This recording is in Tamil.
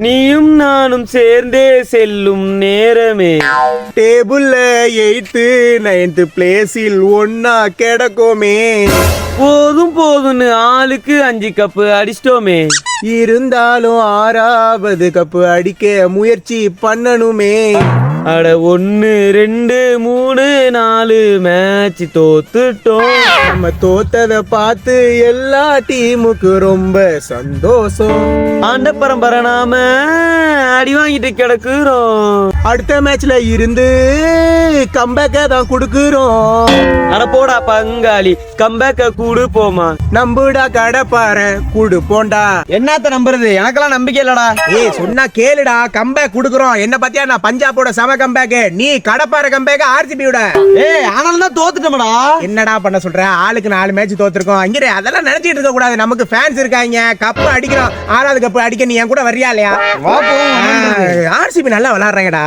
நீயும் நானும் சேர்ந்தே செல்லும் நேரமே. டேபிள்ல 8th 9th பிளேஸில் ஒன்னா கிடக்குமே. போதும் போதும்னு ஆளுக்கு 5 கப்பு அடிச்சிட்டோமே. இருந்தாலும் 6வது கப்பு அடிக்க முயற்சி பண்ணணுமே. அட 1 2 3 4 மேட்ச் தோத்துட்டோம். நம்ம தோத்தத பார்த்து எல்லா டீமுக்கு ரொம்ப சந்தோஷம். ஆண்ட பரம்பரை நாம அடி வாங்கிட்டு கிடக்குறோம். அடுத்த மேட்ச்ல இருந்து கம்பேக்க தான் குடுக்குறோம். அட போடா பங்காளி, கம்பேக்க கூடு போமா. நம்புடா கடப்பார குடு போண்டா. என்னத்த நம்புறது, எனக்கெல்லாம் நம்பிக்கை இல்லடா. ஏய் சொன்னா கேளுடா, கம்பேக் குடுக்குறோம். என்ன பத்தியா நான் பஞ்சாபோட சம கம்பேக், நீ கடப்பார கம்பேக் ஆர்சிபியோட. ஏய் ஆனாலும் தான் தோத்துட்டோம்டா. என்னடா பண்ண சொல்ற? ஆளுக்கு 4 மேட்ச் தோத்துருக்கோம். அங்கே அதெல்லாம் நினைச்சிட்டு இருக்க கூடாது. நமக்கு ஃபேன்ஸ் இருக்காங்க. கப்பு அடிக்கிறோம். 6வது கப்பு அடிக்க நீ என் கூட வர்றியா இல்லையா? வா போவோம். ஆர்சிபி நல்லா விளையாடுறாங்கடா.